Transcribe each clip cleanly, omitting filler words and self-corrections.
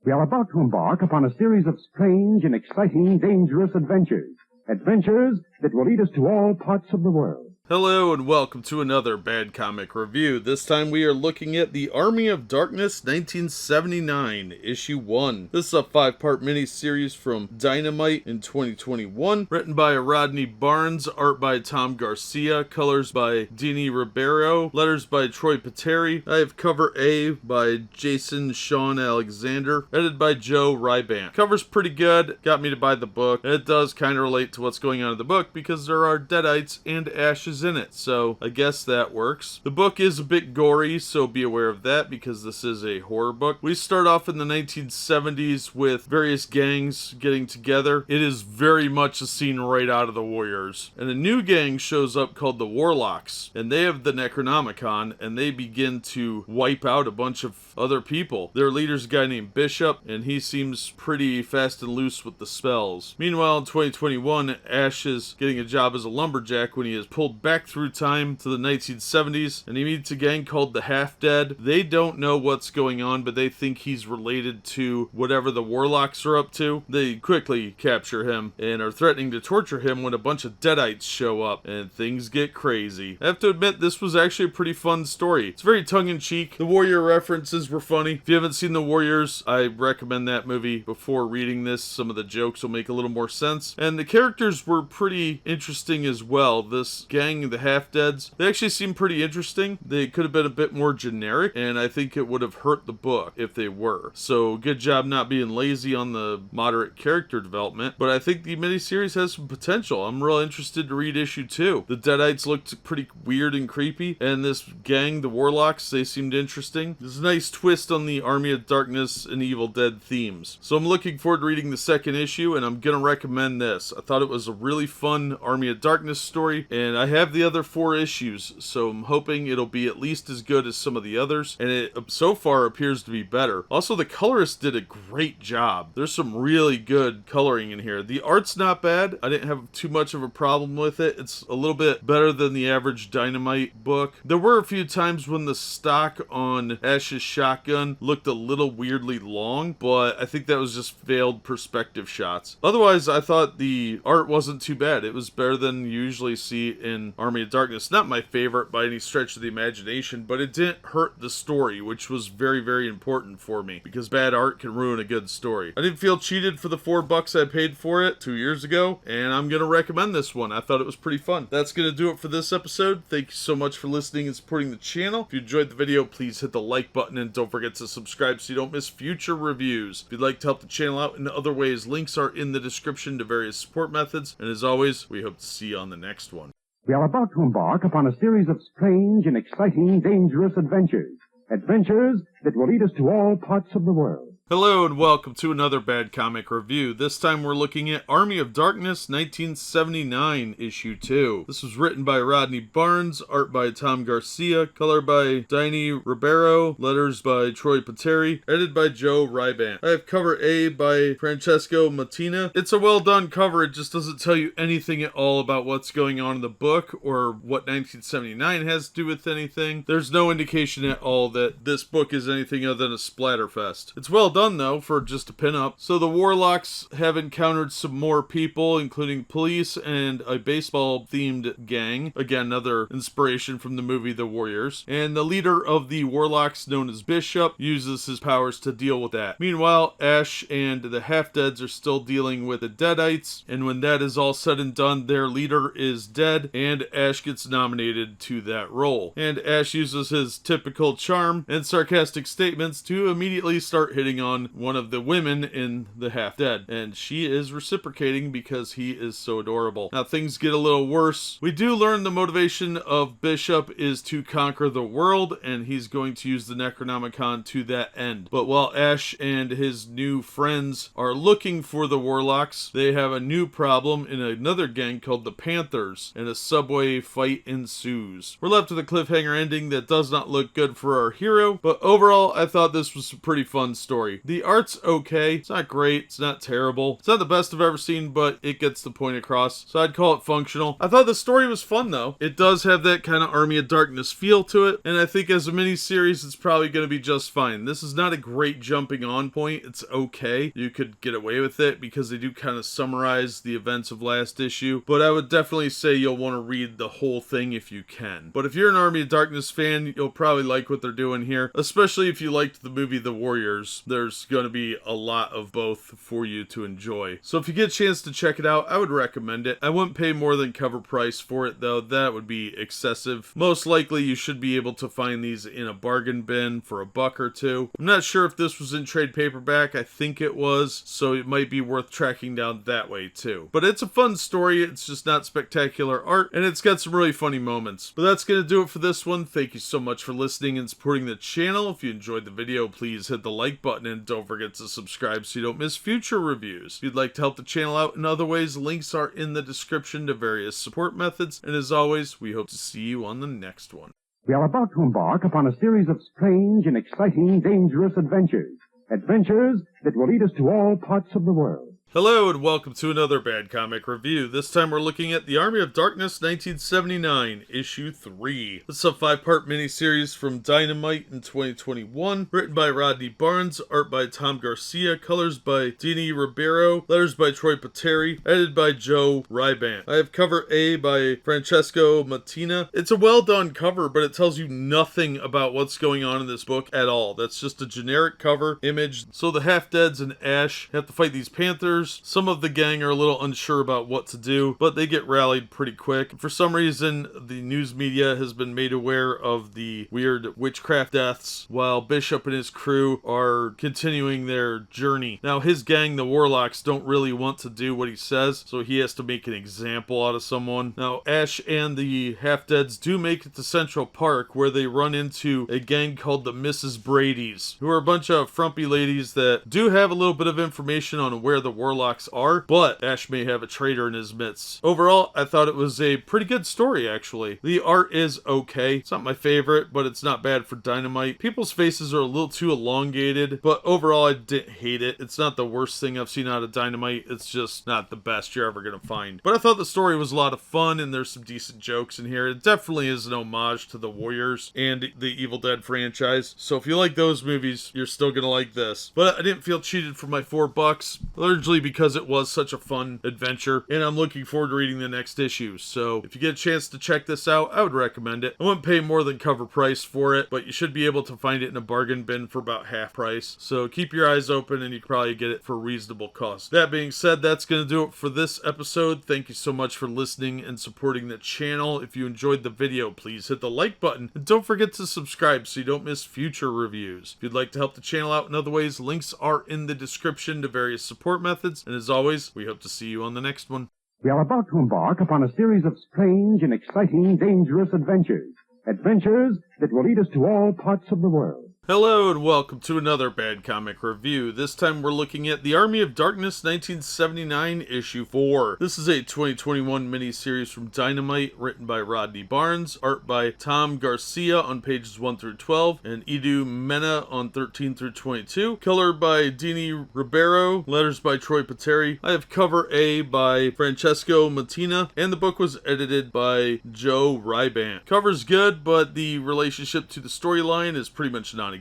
We are about to embark upon a series of strange and exciting, dangerous adventures. Adventures that will lead us to all parts of the world. Hello and welcome to another Bad Comic Review. This time we are looking at The Army of Darkness 1979, Issue 1. This is a 5-part miniseries from Dynamite in 2021, written by Rodney Barnes, art by Tom Garcia, colors by Dini Ribeiro, letters by Troy Pateri. I have cover A by Jason Sean Alexander, edited by Joe Rybant. Cover's pretty good, got me to buy the book, and it does kind of relate to what's going on in the book because there are deadites and ashes in it, so I guess that works. The book is a bit gory, so be aware of that because this is a horror book. We start off in the 1970s with various gangs getting together. It is very much a scene right out of the Warriors. And a new gang shows up called the Warlocks, and they have the Necronomicon, and they begin to wipe out a bunch of other people. Their leader's a guy named Bishop, and he seems pretty fast and loose with the spells. Meanwhile, in 2021, Ash is getting a job as a lumberjack when he is pulled back through time to the 1970s, and he meets a gang called the Half-Dead. They don't know what's going on, but they think he's related to whatever the Warlocks are up to. They quickly capture him and are threatening to torture him when a bunch of deadites show up, and things get crazy. I have to admit, this was actually a pretty fun story. It's very tongue-in-cheek. The Warrior references were funny. If you haven't seen The Warriors, I recommend that movie before reading this. Some of the jokes will make a little more sense. And the characters were pretty interesting as well. This gang, the Half-Deads, they actually seem pretty interesting. They could have been a bit more generic, and I think it would have hurt the book if they were. So good job not being lazy on the moderate character development, but I think the miniseries has some potential. I'm real interested to read issue 2. The deadites looked pretty weird and creepy, and this gang, the Warlocks, they seemed interesting. There's a nice twist on the Army of Darkness and Evil Dead themes. So I'm looking forward to reading the second issue, and I'm gonna recommend this. I thought it was a really fun Army of Darkness story, and I have the other 4 issues, so I'm hoping it'll be at least as good as some of the others, and it so far appears to be better. Also, the colorist did a great job. There's some really good coloring in here. The art's not bad. I didn't have too much of a problem with it. It's a little bit better than the average Dynamite book. There were a few times when the stock on Ash's shotgun looked a little weirdly long, but I think that was just failed perspective shots. Otherwise, I thought the art wasn't too bad. It was better than you usually see in Army of Darkness. Not my favorite by any stretch of the imagination, but it didn't hurt the story, which was very, very important for me, because bad art can ruin a good story. I didn't feel cheated for the $4 I paid for it 2 years ago, and I'm going to recommend this one. I thought it was pretty fun. That's going to do it for this episode. Thank you so much for listening and supporting the channel. If you enjoyed the video, please hit the like button, and don't forget to subscribe so you don't miss future reviews. If you'd like to help the channel out in other ways, links are in the description to various support methods, and as always, we hope to see you on the next one. We are about to embark upon a series of strange and exciting, dangerous adventures. Adventures that will lead us to all parts of the world. Hello and welcome to another Bad Comic Review. This time we're looking at Army of Darkness 1979, Issue 2. This was written by Rodney Barnes, art by Tom Garcia, color by Dini Ribeiro, letters by Troy Pateri, edited by Joe Rybant. I have cover A by Francesco Mattina. It's a well done cover, it just doesn't tell you anything at all about what's going on in the book or what 1979 has to do with anything. There's no indication at all that this book is anything other than a splatterfest. It's well done though for just a pinup. So the Warlocks have encountered some more people, including police and a baseball themed gang. Again, another inspiration from the movie The Warriors. And the leader of the Warlocks, known as Bishop, uses his powers to deal with that. Meanwhile, Ash and the Half-Deads are still dealing with the deadites, and when that is all said and done, their leader is dead and Ash gets nominated to that role. And Ash uses his typical charm and sarcastic statements to immediately start hitting on one of the women in the Half-Dead, and she is reciprocating because he is so adorable. Now things get a little worse. We do learn the motivation of Bishop is to conquer the world, and he's going to use the Necronomicon to that end. But while Ash and his new friends are looking for the Warlocks, they have a new problem in another gang called the Panthers, and a subway fight ensues. We're left with a cliffhanger ending that does not look good for our hero, but overall I thought this was a pretty fun story. story. The art's okay. It's not great. It's not terrible. It's not the best I've ever seen, but it gets the point across. So I'd call it functional. I thought the story was fun though. It does have that kind of Army of Darkness feel to it, and I think as a miniseries, it's probably going to be just fine. This is not a great jumping on point. It's okay. You could get away with it because they do kind of summarize the events of last issue, but I would definitely say you'll want to read the whole thing if you can. But if you're an Army of Darkness fan, you'll probably like what they're doing here, especially if you liked the movie The Warriors. There's going to be a lot of both for you to enjoy. So if you get a chance to check it out, I would recommend it. I wouldn't pay more than cover price for it though. That would be excessive. Most likely you should be able to find these in a bargain bin for $1 or $2. I'm not sure if this was in trade paperback. I think it was, so it might be worth tracking down that way too. But it's a fun story. It's just not spectacular art, and it's got some really funny moments. But that's going to do it for this one. Thank you so much for listening and supporting the channel. If you enjoyed the video, please hit the like button and don't forget to subscribe so you don't miss future reviews. If you'd like to help the channel out in other ways, links are in the description to various support methods. And as always, we hope to see you on the next one. We are about to embark upon a series of strange and exciting, dangerous adventures. Adventures that will lead us to all parts of the world. Hello and welcome to another Bad Comic Review. This time we're looking at The Army of Darkness 1979, Issue 3. This is a 5-part miniseries from Dynamite in 2021, written by Rodney Barnes, art by Tom Garcia, colors by Dini Ribeiro, letters by Troy Pateri, edited by Joe Rybant. I have cover A by Francesco Mattina. It's a well done cover, but it tells you nothing about what's going on in this book at all. That's just a generic cover image. So the Half-Deads and Ash have to fight these Panthers. Some of the gang are a little unsure about what to do, but they get rallied pretty quick. For some reason, the news media has been made aware of the weird witchcraft deaths, while Bishop and his crew are continuing their journey. Now, his gang, the Warlocks, don't really want to do what he says, so he has to make an example out of someone. Now, Ash and the Half-Deads do make it to Central Park, where they run into a gang called the Mrs. Brady's, who are a bunch of frumpy ladies that do have a little bit of information on where the Warlocks are, but Ash may have a traitor in his midst. Overall, I thought it was a pretty good story, actually. The art is okay. It's not my favorite, but it's not bad for Dynamite. People's faces are a little too elongated, but overall, I didn't hate it. It's not the worst thing I've seen out of Dynamite. It's just not the best you're ever going to find. But I thought the story was a lot of fun, and there's some decent jokes in here. It definitely is an homage to the Warriors and the Evil Dead franchise. So if you like those movies, you're still going to like this. But I didn't feel cheated for my $4, largely because it was such a fun adventure, and I'm looking forward to reading the next issue. So if you get a chance to check this out, I would recommend it. I wouldn't pay more than cover price for it, but you should be able to find it in a bargain bin for about half price. So keep your eyes open and you can probably get it for a reasonable cost. That being said, that's going to do it for this episode. Thank you so much for listening and supporting the channel. If you enjoyed the video, please hit the like button and don't forget to subscribe so you don't miss future reviews. If you'd like to help the channel out in other ways, links are in the description to various support methods. And as always, we hope to see you on the next one. We are about to embark upon a series of strange and exciting, dangerous adventures. Adventures that will lead us to all parts of the world. Hello and welcome to another Bad Comic Review. This time we're looking at The Army of Darkness 1979 Issue 4. This is a 2021 miniseries from Dynamite, written by Rodney Barnes, art by Tom Garcia on pages 1 through 12, and Edu Mena on 13 through 22, color by Dini Ribeiro, letters by Troy Pateri. I have cover A by Francesco Mattina, and the book was edited by Joe Rybant. Cover's good, but the relationship to the storyline is pretty much non-existent.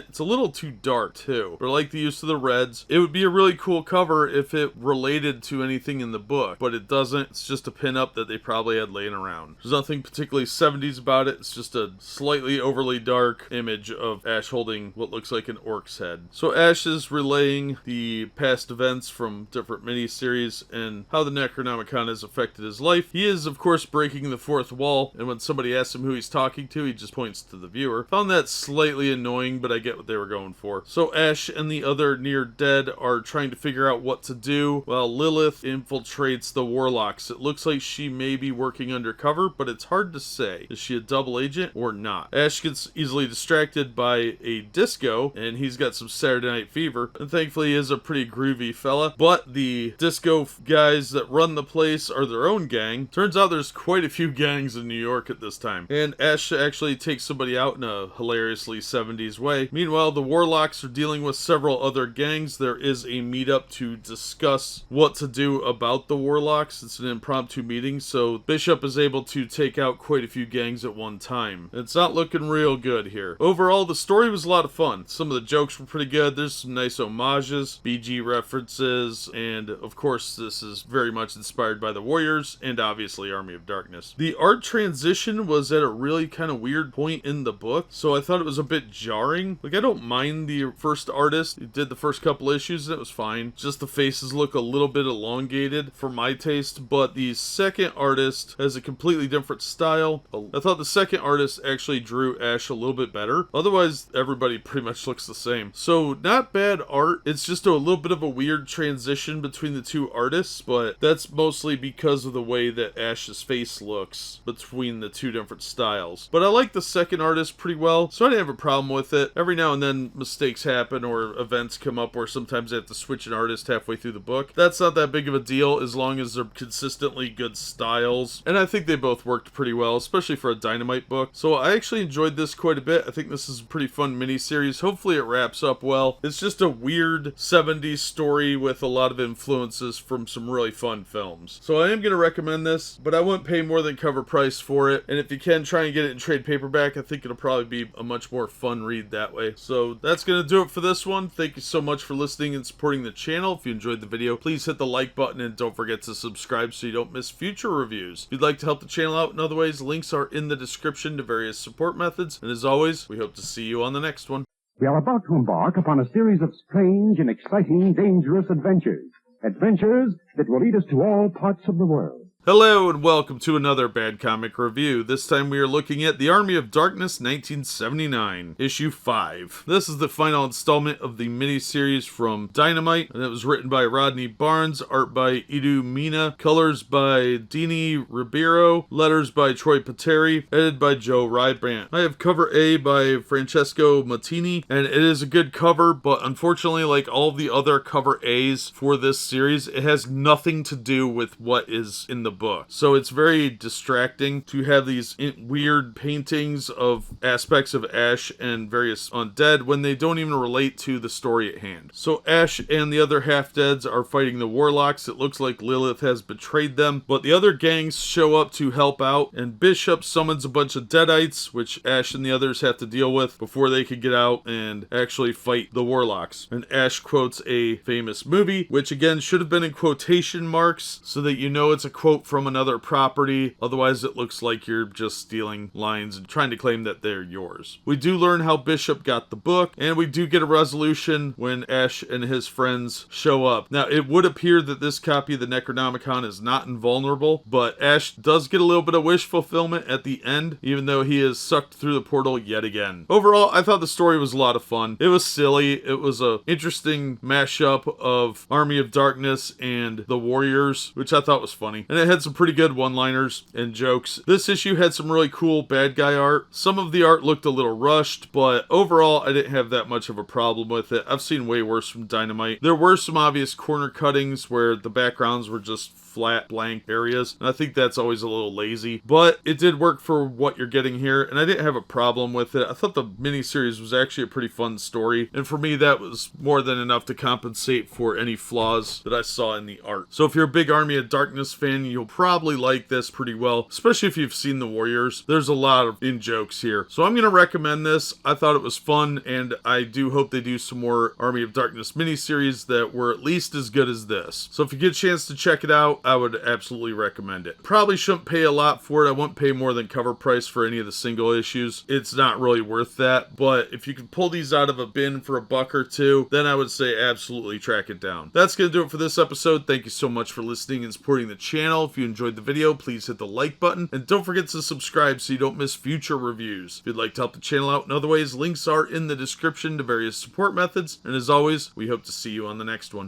It's a little too dark too, but I like the use of the reds. It would be a really cool cover if it related to anything in the book, but it doesn't. It's just a pin-up that they probably had laying around. There's nothing particularly 70s about it. It's just a slightly overly dark image of Ash holding what looks like an orc's head. So Ash is relaying the past events from different miniseries and how the Necronomicon has affected his life. He is, of course, breaking the fourth wall, and when somebody asks him who he's talking to, he just points to the viewer. Found that slightly annoying, but I get what they were going for. So Ash and the other near dead are trying to figure out what to do while Lilith infiltrates the Warlocks. It looks like she may be working undercover, but it's hard to say. Is she a double agent or not? Ash gets easily distracted by a disco, and he's got some Saturday Night Fever, and thankfully he is a pretty groovy fella, but the disco guys that run the place are their own gang. Turns out there's quite a few gangs in New York at this time, and Ash actually takes somebody out in a hilariously 70s lady's way. Meanwhile, the Warlocks are dealing with several other gangs. There is a meetup to discuss what to do about the Warlocks. It's an impromptu meeting, so Bishop is able to take out quite a few gangs at one time. It's not looking real good here. Overall, the story was a lot of fun. Some of the jokes were pretty good. There's some nice homages, BG references, and of course this is very much inspired by the Warriors and obviously Army of Darkness. The art transition was at a really kind of weird point in the book, so I thought it was a bit jarring. Like, I don't mind the first artist. He did the first couple issues and it was fine. Just the faces look a little bit elongated for my taste, but the second artist has a completely different style. I thought the second artist actually drew Ash a little bit better. Otherwise, everybody pretty much looks the same. So, not bad art. It's just a little bit of a weird transition between the two artists, but that's mostly because of the way that Ash's face looks between the two different styles. But I like the second artist pretty well, so I didn't have a problem with it. Every now and then mistakes happen or events come up where sometimes I have to switch an artist halfway through the book. That's not that big of a deal as long as they're consistently good styles. And I think they both worked pretty well, especially for a Dynamite book. So I actually enjoyed this quite a bit. I think this is a pretty fun miniseries. Hopefully it wraps up well. It's just a weird 70s story with a lot of influences from some really fun films. So I am going to recommend this, but I wouldn't pay more than cover price for it. And if you can, try and get it in trade paperback. I think it'll probably be a much more fun read that way. So that's going to do it for this one. Thank you so much for listening and supporting the channel. If you enjoyed the video, please hit the like button and don't forget to subscribe so you don't miss future reviews. If you'd like to help the channel out in other ways, links are in the description to various support methods. And as always, we hope to see you on the next one. We are about to embark upon a series of strange and exciting, dangerous adventures. Adventures that will lead us to all parts of the world. Hello and welcome to another Bad Comic Review. This time we are looking at The Army of Darkness 1979, issue 5. This is the final installment of the miniseries from Dynamite, and it was written by Rodney Barnes, art by Edu Mina, colors by Dini Ribeiro, letters by Troy Pateri, edited by Joe Rybrandt. I have cover A by Francesco Mattini, and it is a good cover, but unfortunately, like all the other cover A's for this series, it has nothing to do with what is in the book. So it's very distracting to have these weird paintings of aspects of Ash and various undead when they don't even relate to the story at hand. So Ash and the other half-deads are fighting the Warlocks. It looks like Lilith has betrayed them, but the other gangs show up to help out, and Bishop summons a bunch of Deadites, which Ash and the others have to deal with before they could get out and actually fight the Warlocks. And Ash quotes a famous movie, which again should have been in quotation marks so that you know it's a quote from another property. Otherwise it looks like you're just stealing lines and trying to claim that they're yours. We do learn how Bishop got the book, and we do get a resolution when Ash and his friends show up. Now it would appear that this copy of the Necronomicon is not invulnerable, but Ash does get a little bit of wish fulfillment at the end, even though he is sucked through the portal yet again. Overall, I thought the story was a lot of fun. It was silly. It was a interesting mashup of Army of Darkness and the Warriors, which I thought was funny. And it had some pretty good one-liners and jokes. This issue had some really cool bad guy art. Some of the art looked a little rushed, but overall I didn't have that much of a problem with it. I've seen way worse from Dynamite. There were some obvious corner cuttings where the backgrounds were just flat blank areas, and I think that's always a little lazy, but it did work for what you're getting here, and I didn't have a problem with it. I thought the miniseries was actually a pretty fun story, and for me that was more than enough to compensate for any flaws that I saw in the art. So if you're a big Army of Darkness fan, you'll probably like this pretty well, especially if you've seen the Warriors. There's a lot of in-jokes here. So I'm going to recommend this. I thought it was fun, and I do hope they do some more Army of Darkness miniseries that were at least as good as this. So if you get a chance to check it out, I would absolutely recommend it. Probably shouldn't pay a lot for it. I wouldn't pay more than cover price for any of the single issues. It's not really worth that, but if you can pull these out of a bin for $1 or $2, then I would say absolutely track it down. That's going to do it for this episode. Thank you so much for listening and supporting the channel. If you enjoyed the video, please hit the like button, and don't forget to subscribe so you don't miss future reviews. If you'd like to help the channel out in other ways, links are in the description to various support methods, and as always, we hope to see you on the next one.